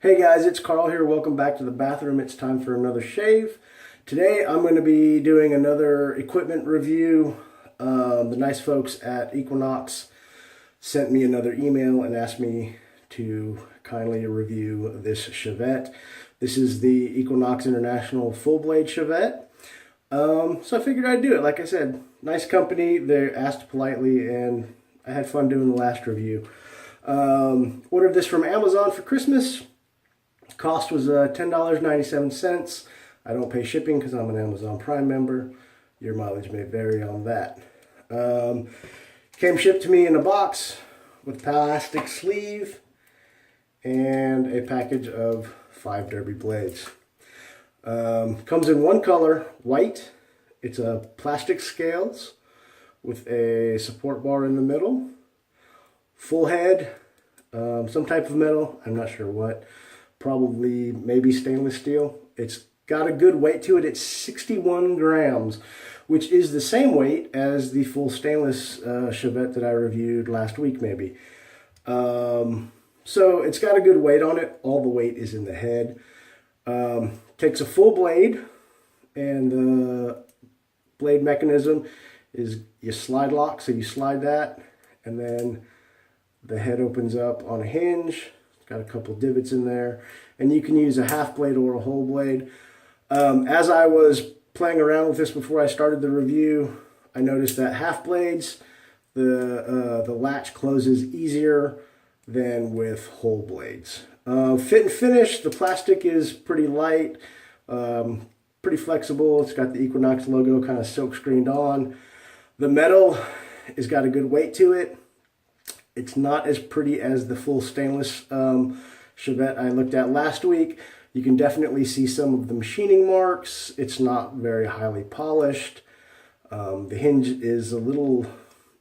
Hey guys, it's Carl here. Welcome back to the bathroom. It's time for another shave. Today I'm going to be doing another equipment review. The nice folks at Equinox sent me another email and asked me to kindly review this Shavette. This is the Equinox International Full Blade Shavette. So I figured I'd do it. Like I said, nice company. They asked politely and I had fun doing the last review. Ordered this from Amazon for Christmas. Cost was $10.97. I don't pay shipping because I'm an Amazon Prime member. Your mileage may vary on that. Came shipped to me in a box with plastic sleeve and a package of 5 derby blades. Comes in one color, white. It's a plastic scales with a support bar in the middle. Full head, some type of metal, I'm not sure what. Probably maybe stainless steel. It's got a good weight to it. It's 61 grams, which is the same weight as the full stainless Shavette that I reviewed last week maybe. So it's got a good weight on it. All the weight is in the head. Takes a full blade, and the blade mechanism is you slide lock, so you slide that, and then the head opens up on a hinge. Got a couple divots in there, and you can use a half blade or a whole blade. As I was playing around with this before I started the review, I noticed that half blades, the latch closes easier than with whole blades. Fit and finish, the plastic is pretty light, pretty flexible. It's got the Equinox logo kind of silk screened on. The metal has got a good weight to it. It's not as pretty as the full stainless Shavette I looked at last week. You can definitely see some of the machining marks. It's not very highly polished. The hinge is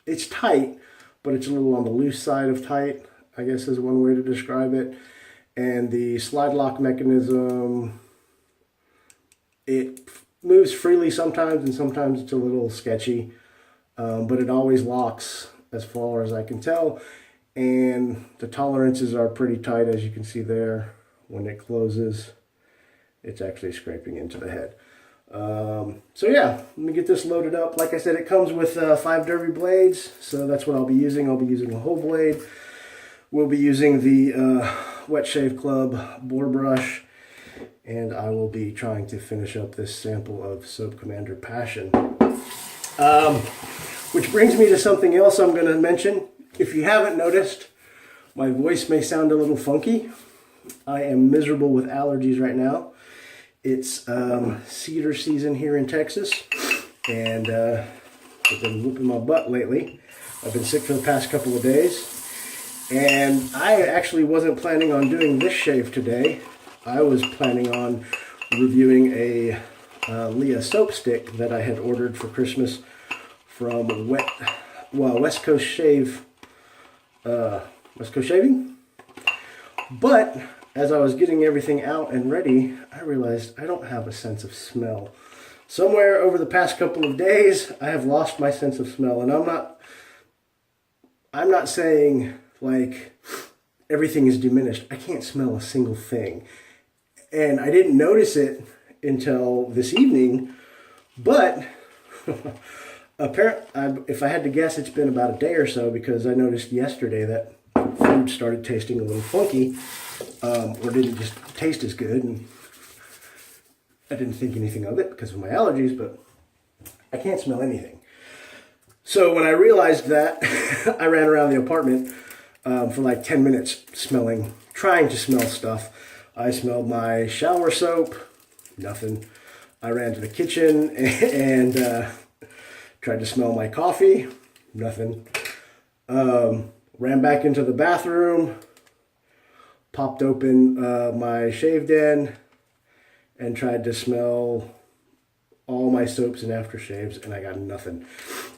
it's tight, but it's a little on the loose side of tight, I guess is one way to describe it. And the slide lock mechanism, it moves freely sometimes, and sometimes it's a little sketchy, but it always locks as far as I can tell, and the tolerances are pretty tight, as you can see there. When it closes, it's actually scraping into the head. So yeah, let me get this loaded up. Like I said, it comes with 5 derby blades, so that's what I'll be using. I'll be using a whole blade. We'll be using the Wet Shave Club bore brush, and I will be trying to finish up this sample of Soap Commander Passion. Which brings me to something else I'm going to mention. If you haven't noticed, my voice may sound a little funky. I am miserable with allergies right now. It's cedar season here in Texas, and I've been whooping my butt lately. I've been sick for the past couple of days, and I actually wasn't planning on doing this shave today. I was planning on reviewing a Leah soap stick that I had ordered for Christmas from West Coast Shaving. But as I was getting everything out and ready, I realized I don't have a sense of smell. Somewhere over the past couple of days, I have lost my sense of smell, and I'm not saying like everything is diminished. I can't smell a single thing, and I didn't notice it until this evening, but apparently, if I had to guess, it's been about a day or so, because I noticed yesterday that food started tasting a little funky, or didn't just taste as good, and I didn't think anything of it because of my allergies, but I can't smell anything. So when I realized that, I ran around the apartment for like 10 minutes trying to smell stuff. I smelled my shower soap, nothing. I ran to the kitchen and tried to smell my coffee, nothing. Ran back into the bathroom, popped open my shave den, and tried to smell all my soaps and aftershaves, and I got nothing.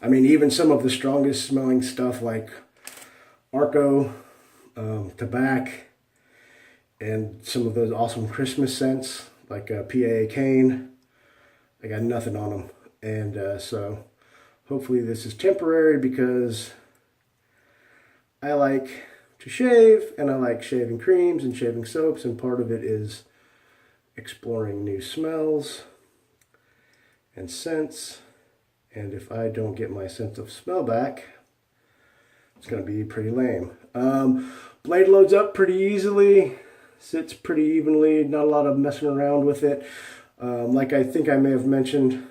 I mean, even some of the strongest smelling stuff like Arco, Tobacco, and some of those awesome Christmas scents like PAA Cane, I got nothing on them. And so hopefully this is temporary, because I like to shave, and I like shaving creams and shaving soaps, and part of it is exploring new smells and scents. And if I don't get my sense of smell back, it's going to be pretty lame. Blade loads up pretty easily, sits pretty evenly, not a lot of messing around with it. Like I think I may have mentioned,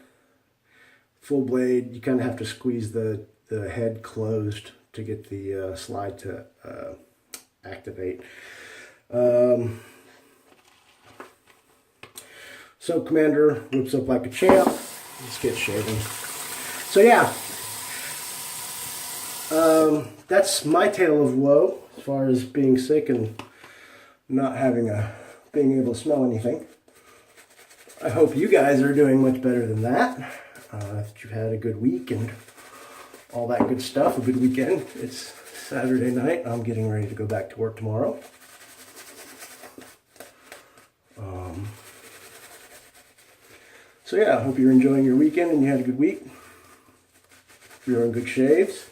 full blade, you kind of have to squeeze the head closed to get the slide to activate. So Commander whips up like a champ. Let's get shaving. So yeah, that's my tale of woe as far as being sick and not being able to smell anything. I hope you guys are doing much better than that. That you've had a good week and all that good stuff, a good weekend. It's Saturday night. I'm getting ready to go back to work tomorrow. So yeah, I hope you're enjoying your weekend and you had a good week. You're in good shaves.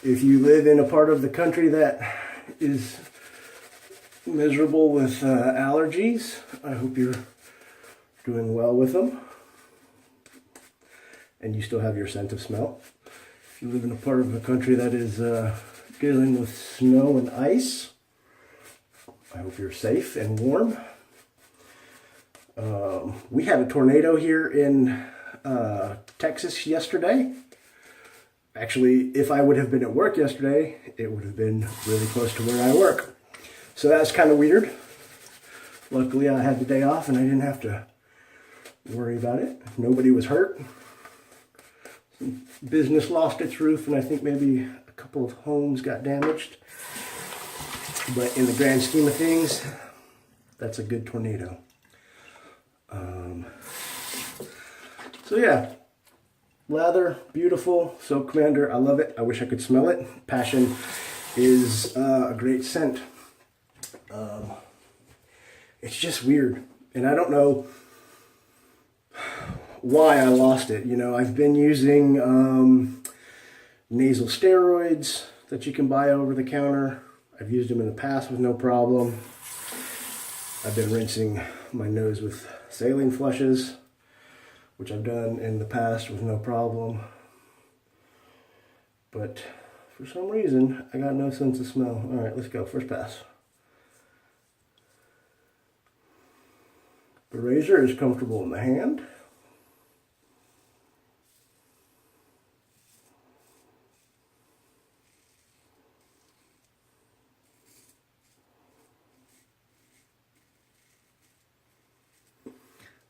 If you live in a part of the country that is miserable with allergies, I hope you're doing well with them and you still have your sense of smell. If you live in a part of the country that is dealing with snow and ice, I hope you're safe and warm. We had a tornado here in Texas yesterday. Actually, if I would have been at work yesterday, it would have been really close to where I work. So that's kind of weird. Luckily, I had the day off and I didn't have to worry about it. Nobody was hurt. Some business lost its roof, and I think maybe a couple of homes got damaged. But in the grand scheme of things, that's a good tornado. So yeah, lather, beautiful. So Commander, I love it. I wish I could smell it. Passion is a great scent. It's just weird, and I don't know why I lost it. You know, I've been using nasal steroids that you can buy over the counter. I've used them in the past with no problem. I've been rinsing my nose with saline flushes, which I've done in the past with no problem. But for some reason, I got no sense of smell. All right, let's go. First pass. The razor is comfortable in the hand.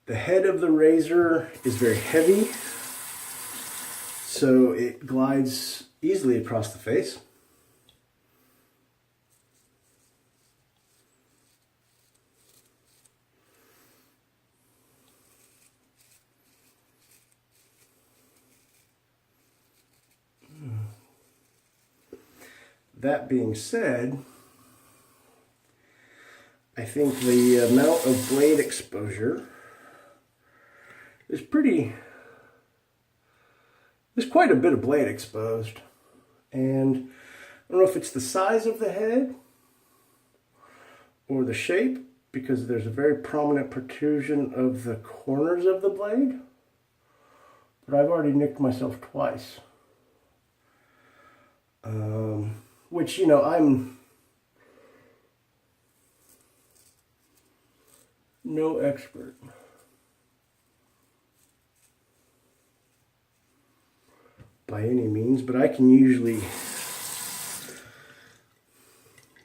The head of the razor is very heavy, so it glides easily across the face. That being said, I think the amount of blade exposure is there's quite a bit of blade exposed, and I don't know if it's the size of the head or the shape, because there's a very prominent protrusion of the corners of the blade, but I've already nicked myself twice. Which, you know, I'm no expert. By any means, but I can usually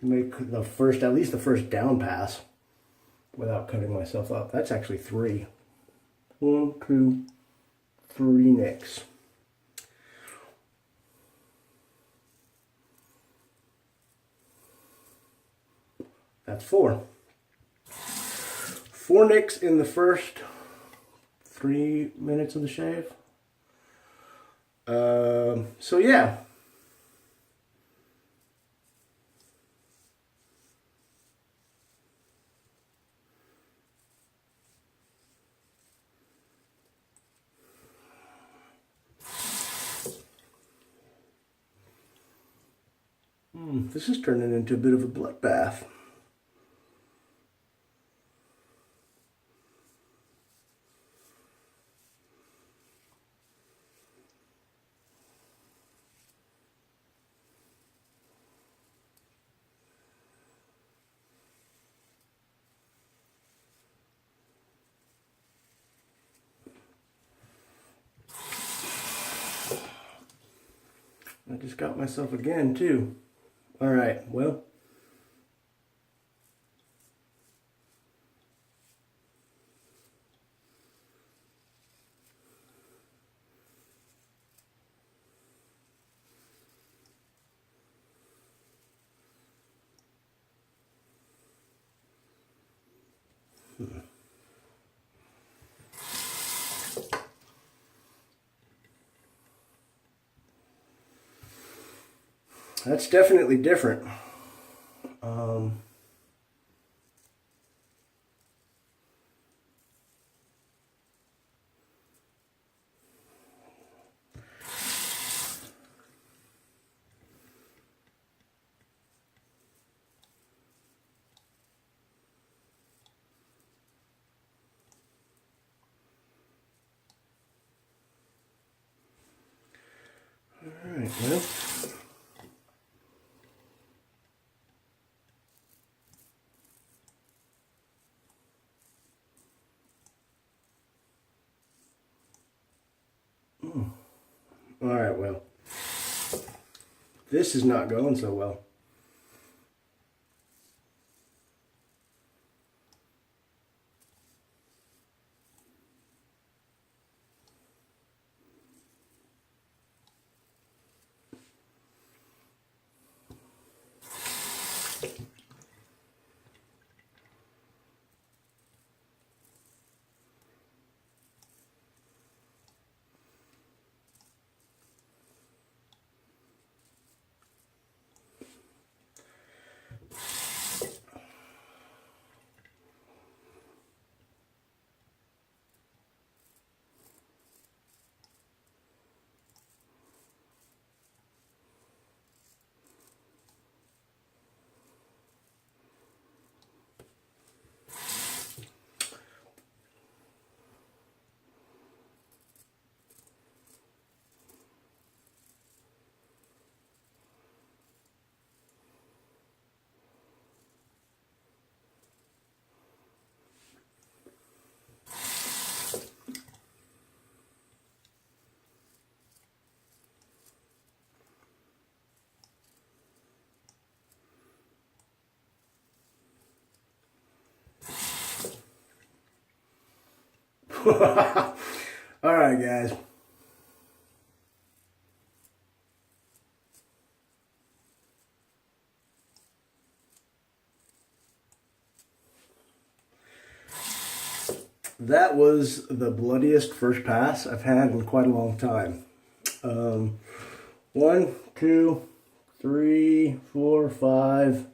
make at least the first down pass without cutting myself up. That's actually 3. 1, 2, 3 nicks. That's 4. 4 nicks in the first 3 minutes of the shave. So yeah. This is turning into a bit of a bloodbath. I just got myself again too. All right, well. That's definitely different. All right, well. All right, well, this is not going so well. All right, guys. That was the bloodiest first pass I've had in quite a long time. 1, 2, 3, 4, 5.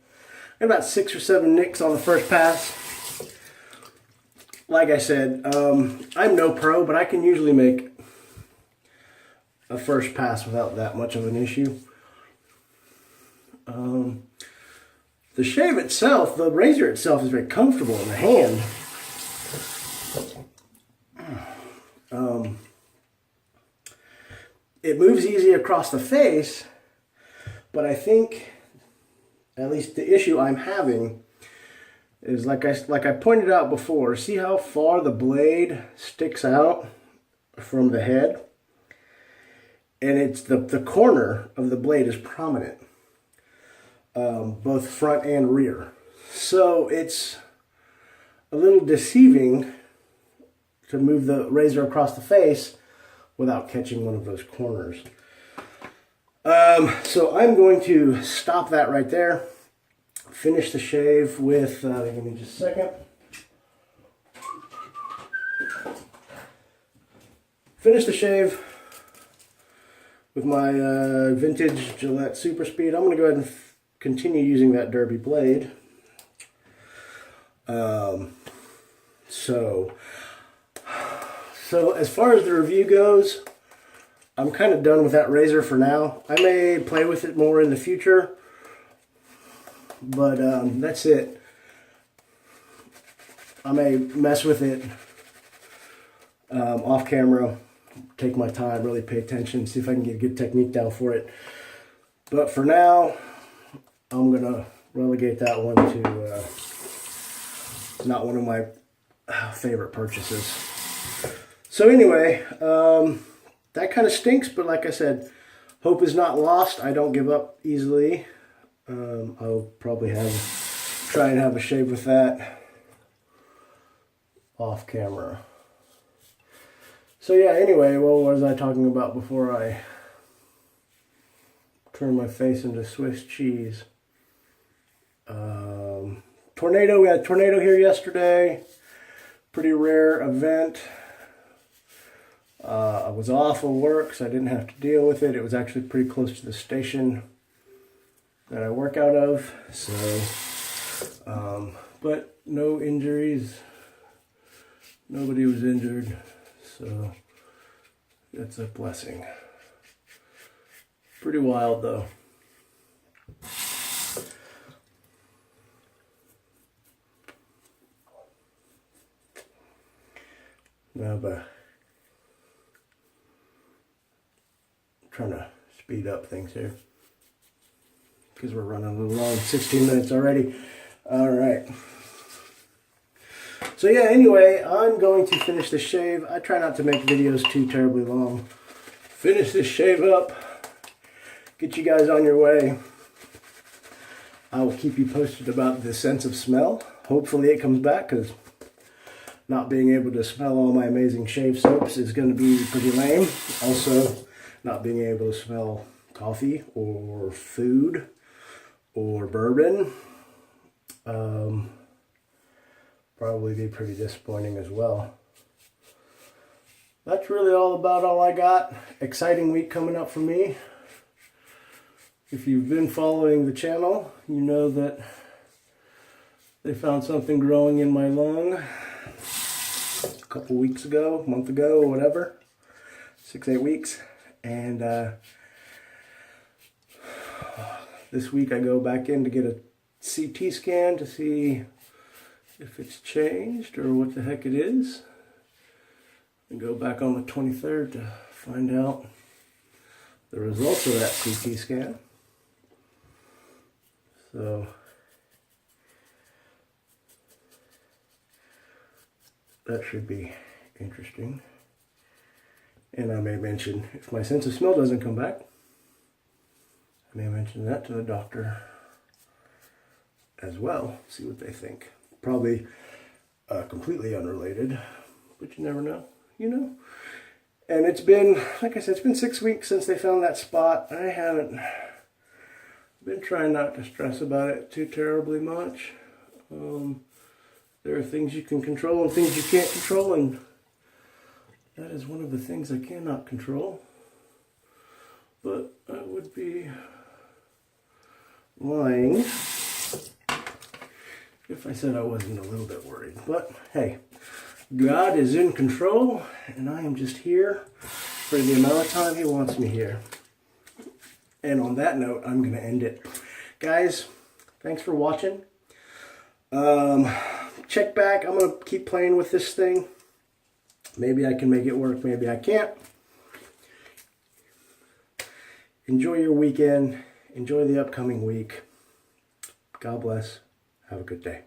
Got about 6 or 7 nicks on the first pass. Like I said, I'm no pro, but I can usually make a first pass without that much of an issue. The shave itself, the razor itself is very comfortable in the hand. It moves easy across the face, but I think, at least the issue I'm having, is like I pointed out before. See how far the blade sticks out from the head? And it's the corner of the blade is prominent, both front and rear. So it's a little deceiving to move the razor across the face without catching one of those corners. So I'm going to stop that right there. Finish the shave with, give me just a second. Finish the shave with my vintage Gilette Super Speed. I'm going to go ahead and continue using that derby blade. So as far as the review goes, I'm kind of done with that razor for now. I may play with it more in the future, But that's it. I may mess with it off camera, take my time, really pay attention, see if I can get a good technique down for it. But for now, I'm going to relegate that one to not one of my favorite purchases. So anyway, that kind of stinks, but like I said, hope is not lost. I don't give up easily. I'll probably try and have a shave with that off camera. So yeah, anyway, well, what was I talking about before I turn my face into Swiss cheese? Tornado, we had a tornado here yesterday. Pretty rare event. I was off of work, so I didn't have to deal with it. It was actually pretty close to the station that I work out of. So, but no injuries. Nobody was injured. So, that's a blessing. Pretty wild, though. Now, but trying to speed up things here because we're running a little long. 16 minutes already. All right. So yeah, anyway, I'm going to finish the shave. I try not to make videos too terribly long. Finish this shave up. Get you guys on your way. I will keep you posted about the sense of smell. Hopefully it comes back, because not being able to smell all my amazing shave soaps is going to be pretty lame. Also, not being able to smell coffee or food or bourbon probably be pretty disappointing as well. That's really all I got. Exciting week coming up for me. If you've been following the channel, you know that they found something growing in my lung a couple weeks ago, a month ago, or whatever. 6-8 weeks. And this week I go back in to get a CT scan to see if it's changed or what the heck it is. And go back on the 23rd to find out the results of that CT scan. So that should be interesting. And I may mention, if my sense of smell doesn't come back, I may mention that to the doctor as well, see what they think. Probably completely unrelated, but you never know, you know. And it's been, like I said, it's been 6 weeks since they found that spot. I haven't been trying not to stress about it too terribly much. There are things you can control and things you can't control, and that is one of the things I cannot control. But I would be lying if I said I wasn't a little bit worried. But hey, God is in control, and I am just here for the amount of time He wants me here. And on that note, I'm going to end it. Guys, thanks for watching. Check back. I'm going to keep playing with this thing. Maybe I can make it work. Maybe I can't. Enjoy your weekend. Enjoy the upcoming week. God bless. Have a good day.